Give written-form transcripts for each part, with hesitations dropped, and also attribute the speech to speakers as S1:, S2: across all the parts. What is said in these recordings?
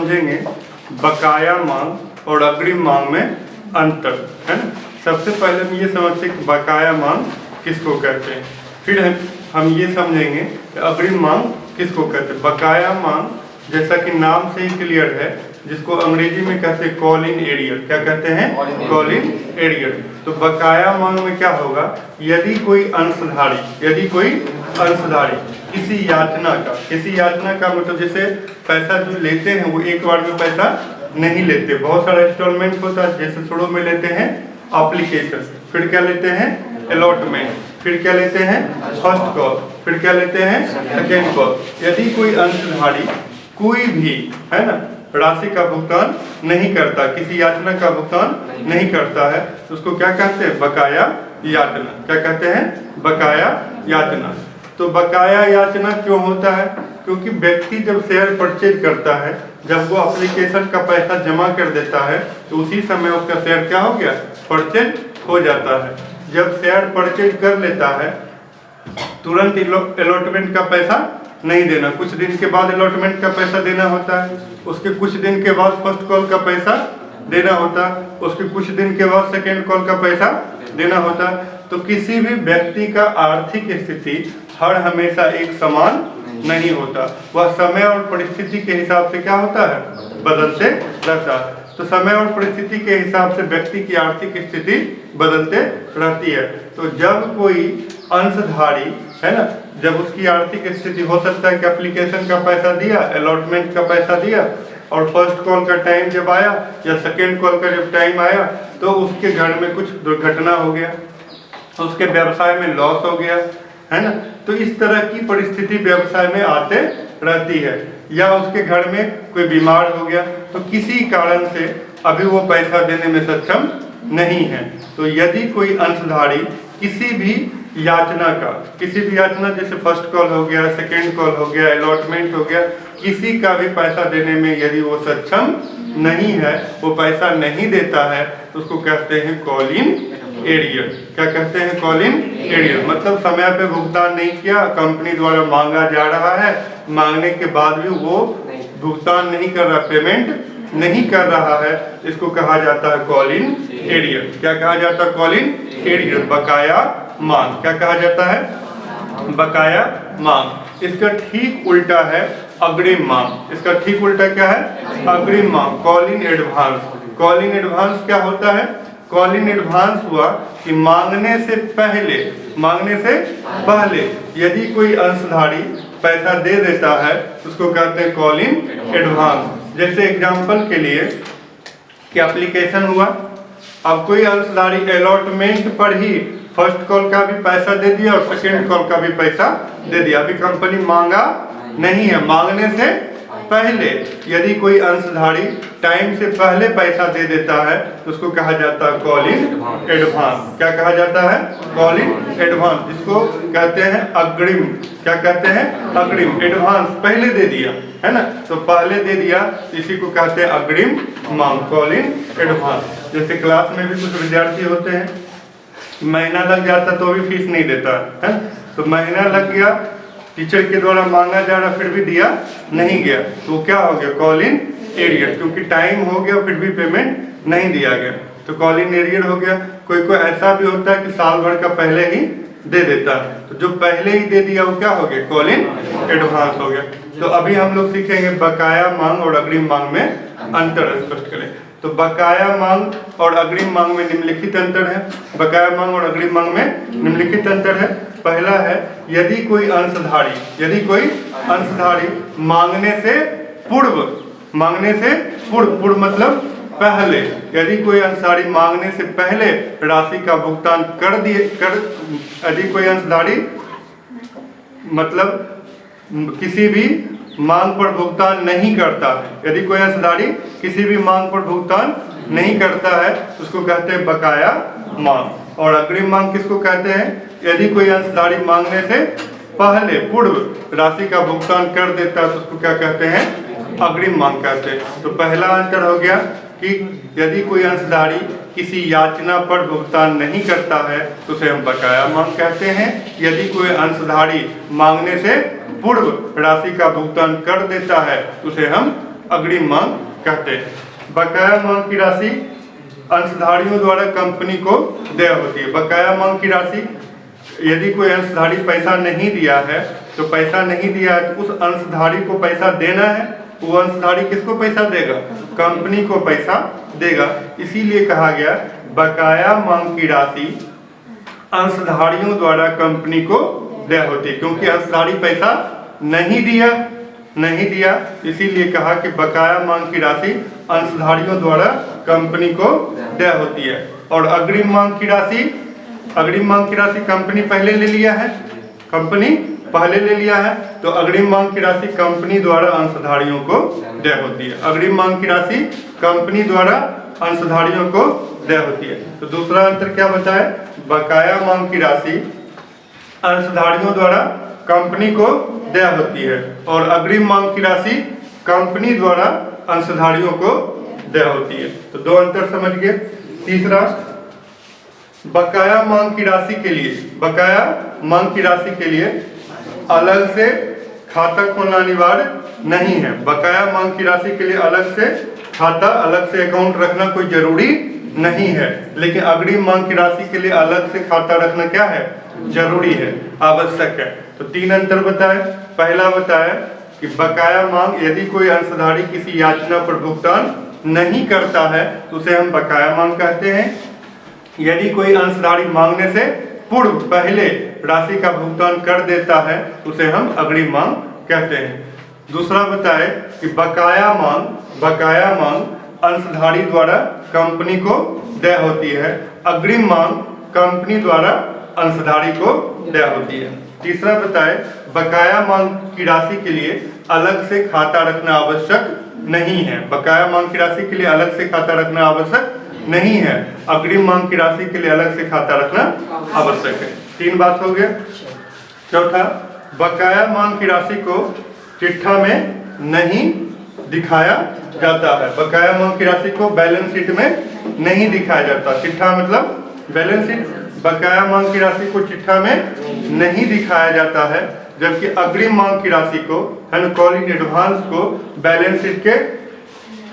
S1: समझेंगे बकाया मांग और अग्रिम मांग में अंतर, है ना। सबसे पहले हम ये समझते हैं कि बकाया मांग किसको कहते हैं, फिर हम ये समझेंगे कि अग्रिम मांग किसको कहते हैं। बकाया मांग जैसा कि नाम से ही क्लियर है, जिसको अंग्रेजी में कहते हैं कॉल इन एरियर। क्या कहते हैं? Call in arrear. तो बकाया मांग में क्या होगा, यदि कोई अंशधारी किसी याचना का मतलब जैसे पैसा जो लेते हैं वो एक बार में पैसा नहीं लेते, बहुत सारा इंस्टॉलमेंट होता है। जैसे शुरू में लेते हैं एप्लीकेशन, फिर क्या लेते हैं अलॉटमेंट, फिर क्या लेते हैं फर्स्ट कॉल, फिर क्या लेते हैं सेकेंड कॉल। यदि कोई अंशधारी कोई भी, है ना, राशि का भुगतान नहीं करता, किसी याचना का भुगतान नहीं करता है, तो उसको क्या कहते हैं? बकाया याचना। क्या कहते हैं? बकाया याचना। तो बकाया याचना क्यों होता है? क्योंकि व्यक्ति जब शेयर परचेज करता है, जब वो एप्लीकेशन का पैसा जमा कर देता है, तो उसी समय उसका शेयर क्या हो गया? परचेज हो जाता है। जब शेयर परचेज कर लेता है, तुरंत अलॉटमेंट का पैसा नहीं देना, कुछ दिन के बाद अलॉटमेंट का पैसा देना होता है, उसके कुछ दिन के बाद फर्स्ट कॉल का पैसा देना होता है, उसके कुछ दिन के बाद सेकेंड कॉल का पैसा देना होता है। तो किसी भी व्यक्ति का आर्थिक स्थिति हर हमेशा एक समान नहीं होता, वह समय और परिस्थिति के हिसाब से क्या होता है? बदलते रहता है। तो समय और परिस्थिति के हिसाब से व्यक्ति की आर्थिक स्थिति बदलते रहती है। तो जब कोई अंशधारी, है ना, जब उसकी आर्थिक स्थिति हो सकता है कि एप्लीकेशन का पैसा दिया, अलॉटमेंट का पैसा दिया, और फर्स्ट कॉल का टाइम जब आया या सेकेंड कॉल का जब टाइम आया, तो उसके घर में कुछ दुर्घटना हो गया, उसके व्यवसाय में लॉस हो गया, है ना। तो इस तरह की परिस्थिति व्यवसाय में आते रहती है, या उसके घर में कोई बीमार हो गया, तो किसी कारण से अभी वो पैसा देने में सक्षम नहीं है। तो यदि कोई अंशधारी किसी भी याचना जैसे फर्स्ट कॉल हो गया, सेकेंड कॉल हो गया, अलॉटमेंट हो गया, किसी का भी पैसा देने में यदि वो सक्षम नहीं है, वो पैसा नहीं देता है, तो उसको कहते हैं कॉल इन एरियर। क्या कहते हैं? Call in arrear. मतलब समय पे भुगतान नहीं किया, कंपनी द्वारा मांगा जा रहा है, मांगने के बाद भी वो भुगतान नहीं कर रहा, पेमेंट नहीं कर रहा है, इसको कहा जाता है कॉल इन एरियर। क्या कहा जाता है? कॉल इन एरियर, बकाया मांग। क्या कहा जाता है? बकाया मांग। इसका ठीक उल्टा है अग्रिम मांग। इसका ठीक उल्टा क्या है? अग्रिम मांग, call in advance. Call in advance क्या होता है? कॉल इन एडवांस हुआ कि मांगने से पहले यदि कोई अंशधारी पैसा दे देता है, उसको कहते हैं कॉल इन एडवांस। जैसे एग्जांपल के लिए कि एप्लीकेशन हुआ, अब कोई अंशधारी अलॉटमेंट पर ही फर्स्ट कॉल का भी पैसा दे दिया और सेकेंड कॉल का भी पैसा दे दिया, अभी कंपनी मांगा नहीं है। मांगने से पहले यदि कोई अंशधारी टाइम से पहले पैसा दे देता है, तो उसको कहा जाता है कॉल इन एडवांस। क्या कहा जाता है? कॉल इन एडवांस, जिसको कहते हैं अग्रिम। क्या कहते हैं? अग्रिम। एडवांस पहले दे दिया, है ना, तो पहले दे दिया, इसी को कहते हैं अग्रिम मांग, कॉल इन एडवांस। जैसे क्लास में भी कुछ विद्यार्थी होते हैं, महीना लग जाता तो भी फीस नहीं देता है, तो महीना लग गया, टीचर के द्वारा मांगा जा रहा, फिर भी दिया नहीं गया, तो क्या हो गया? Call in arrear. क्योंकि टाइम हो गया फिर भी पेमेंट नहीं दिया गया, तो कॉल इन एरियर हो गया। कोई ऐसा भी होता है कि साल भर का पहले ही दे देता है, तो जो पहले ही दे दिया वो क्या हो गया? कॉल इन एडवांस हो गया। तो अभी हम लोग सीखेंगे बकाया मांग और अग्रिम मांग में अंतर स्पष्ट करें। तो बकाया मांग और अग्रिम मांग में निम्नलिखित अंतर है। बकाया मांग और अग्रिम मांग में निम्नलिखित अंतर है। पहला है, यदि कोई अंशधारी मांगने से पूर्व मतलब पहले, यदि कोई अंशधारी मांगने से पहले राशि का भुगतान यदि कोई अंशधारी मतलब किसी भी मांग पर भुगतान नहीं करता है, यदि कोई अंशधारी किसी भी मांग पर भुगतान नहीं करता है, उसको कहते हैं बकाया मांग। और अग्रिम मांग किसको कहते हैं? यदि कोई अंशधारी मांगने से पहले पूर्व राशि का भुगतान कर देता है, तो उसको क्या कहते हैं? अग्रिम मांग कहते हैं। तो पहला अंतर हो गया कि यदि कोई अंशधारी किसी याचना पर भुगतान नहीं करता है, तो उसे हम बकाया मांग कहते हैं। यदि कोई अंशधारी मांगने से पूर्व राशि का भुगतान कर देता है, तो उसे हम अग्रिम मांग कहते हैं। बकाया मांग की राशि अंशधारियों द्वारा कंपनी को देय होती है। बकाया मांग की राशि, यदि कोई अंशधारी पैसा नहीं दिया है तो पैसा नहीं दिया है तो उस अंशधारी को पैसा देना है। वो अंशधारी किसको पैसा देगा? कंपनी को पैसा देगा। इसीलिए कहा गया बकाया मांग की राशि अंशधारियों द्वारा कंपनी को देय होती है, क्योंकि अंशधारी पैसा नहीं दिया, इसीलिए कहा कि बकाया मांग की राशि अंशधारियों द्वारा कंपनी को देय होती है। और अग्रिम मांग की राशि कंपनी पहले ले लिया है, तो अग्रिम मांग की राशि कंपनी द्वारा अंशधारियों को देय होती है। अग्रिम मांग की राशि कंपनी द्वारा अंशधारियों को देय होती है। तो दूसरा अंतर क्या बताए? बकाया मांग की राशि अंशधारियों द्वारा कंपनी को देय होती है और अग्रिम मांग की राशि कंपनी द्वारा अंशधारियों को देय होती है। तो दो अंतर समझ गए। तीसरा, बकाया मांग की राशि के लिए अलग से खाता खोलना अनिवार्य नहीं है। बकाया मांग की राशि के लिए अलग से अकाउंट रखना कोई जरूरी नहीं है, लेकिन अग्रिम मांग की राशि के लिए अलग से खाता रखना क्या है? जरूरी है, आवश्यक है। तो तीन अंतर बताए। पहला बताया कि बकाया मांग, यदि कोई अंशधारी किसी याचना पर भुगतान नहीं करता है तो उसे हम बकाया मांग कहते हैं। यदि कोई अंशधारी मांगने से पूर्व पहले राशि का भुगतान कर देता है उसे हम अग्रिम मांग कहते हैं। दूसरा बताए कि बकाया मांग अंशधारी द्वारा कंपनी को देय होती है, अग्रिम मांग कंपनी द्वारा अंशधारी को देय होती है। तीसरा बताए बकाया मांग की राशि के लिए अलग से खाता रखना आवश्यक नहीं है। बकाया मांग की राशि के लिए अलग से खाता रखना आवश्यक नहीं है, अग्रिम मांग की राशि के लिए अलग से खाता रखना आवश्यक है। तीन बात हो गया। चौथा, बकाया मांग की राशि को चिट्ठा में नहीं दिखाया जाता है। बकाया मांग की राशि को बैलेंस शीट में नहीं दिखाया जाता। चिट्ठा मतलब बैलेंस शीट। बकाया मांग की राशि को चिट्ठा में नहीं दिखाया जाता है, जबकि अग्रिम मांग की राशि को कॉल इन एडवांस को बैलेंस शीट के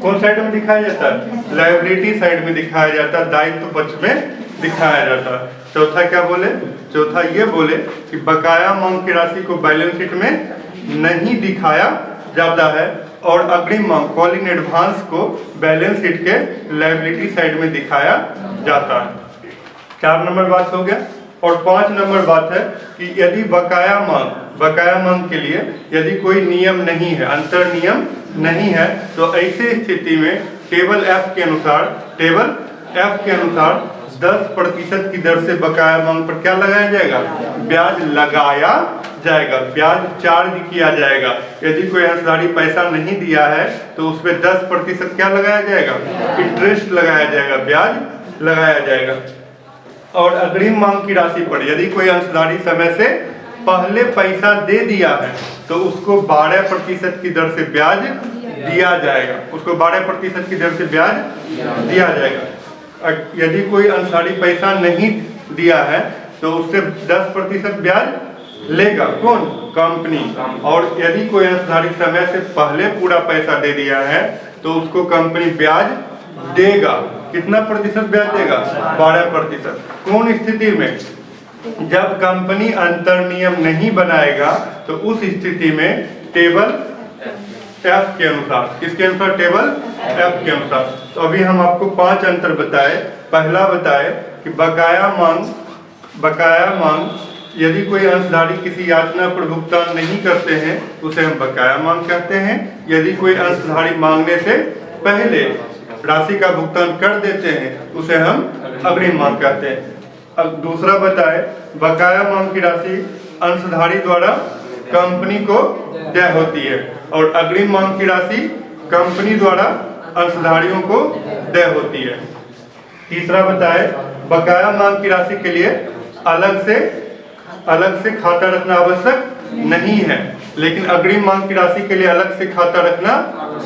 S1: कौन साइड में दिखाया जाता है? लायबिलिटी साइड में दिखाया जाता है, दायित्व पक्ष में दिखाया जाता है। चौथा क्या बोले? चौथा ये बोले कि बकाया मांग की राशि को बैलेंस शीट में नहीं दिखाया जाता है और अग्रिम मांग कॉल इन एडवांस को बैलेंस शीट के लायबिलिटी साइड में दिखाया जाता है। 4 नंबर बात हो गया। और 5 नंबर बात है कि यदि बकाया मांग के लिए यदि कोई नियम नहीं है, अंतर नियम नहीं है, तो ऐसे स्थिति में टेबल F के अनुसार 10% की दर से बकाया मांग पर क्या लगाया जाएगा? ब्याज लगाया जाएगा, ब्याज चार्ज किया जाएगा। यदि कोई अंशधारी पैसा नहीं दिया है तो उस पर 10% क्या लगाया जाएगा? इंटरेस्ट लगाया जाएगा, ब्याज लगाया जाएगा। और अग्रिम मांग की राशि पर यदि कोई अंशधारी समय से पहले पैसा दे दिया है तो उसको 12% की दर से ब्याज दिया जाएगा, उसको 12% की दर से ब्याज दिया जाएगा। यदि कोई अंशधारी पैसा नहीं दिया है तो उससे 10% ब्याज लेगा कौन? कंपनी। और यदि कोई अंशधारी समय से पहले पूरा पैसा दे दिया है तो उसको कंपनी ब्याज देगा। कितना प्रतिशत ब्याज देगा? 12%। कौन स्थिति में? जब कंपनी अंतर नियम नहीं बनाएगा तो उस स्थिति में टेबल F के अनुसार, किसके अनुसार? टेबल F के अनुसार। तो अभी हम आपको 5 अंतर बताए। पहला बताए कि बकाया मांग यदि कोई अंशधारी किसी याचना पर भुगतान नहीं करते हैं उसे हम बकाया मांग कहते हैं। यदि कोई अंशधारी मांगने से पहले राशि का भुगतान कर देते हैं उसे हम अग्रिम मांग कहते हैं। अब दूसरा बताए बकाया मांग की राशि अंशधारी द्वारा कंपनी को देय होती है और अग्रिम मांग की राशि कंपनी द्वारा अंशधारियों को देय होती है। तीसरा बताए बकाया मांग की राशि के लिए अलग से खाता रखना आवश्यक नहीं है, लेकिन अग्रिम मांग की राशि के लिए अलग से खाता रखना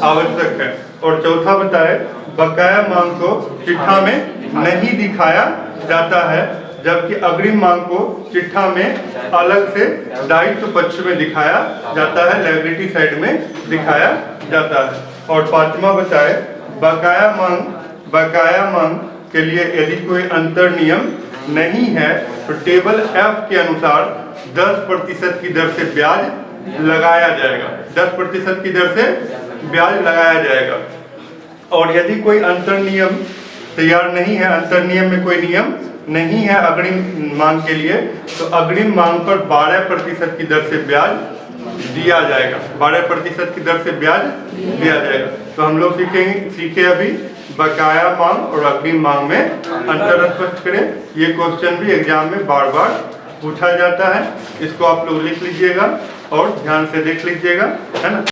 S1: आवश्यक है। और चौथा बताए बकाया मांग को चिट्ठा में नहीं दिखाया जाता है, जबकि अग्रिम मांग को चिट्ठा में अलग से दायित्व पक्ष में दिखाया जाता है, लायबिलिटी साइड में दिखाया जाता है। और पांचवा बताए बकाया मांग के लिए यदि कोई अंतर नियम नहीं है तो टेबल F के अनुसार 10% की दर से ब्याज लगाया जाएगा। 10% की दर से ब्याज लगाया जाएगा। और यदि कोई अंतर नियम तैयार नहीं है, अंतर नियम में कोई नियम नहीं है अग्रिम मांग के लिए, तो अग्रिम मांग पर 12% की दर से ब्याज दिया जाएगा। 12% की दर से ब्याज दिया जाएगा। तो हम लोग सीखे अभी बकाया मांग और अग्रिम मांग में अंतर स्पष्ट करें। ये क्वेश्चन भी एग्जाम में बार बार पूछा जाता है, इसको आप लोग लिख लीजिएगा और ध्यान से देख लीजिएगा, है ना।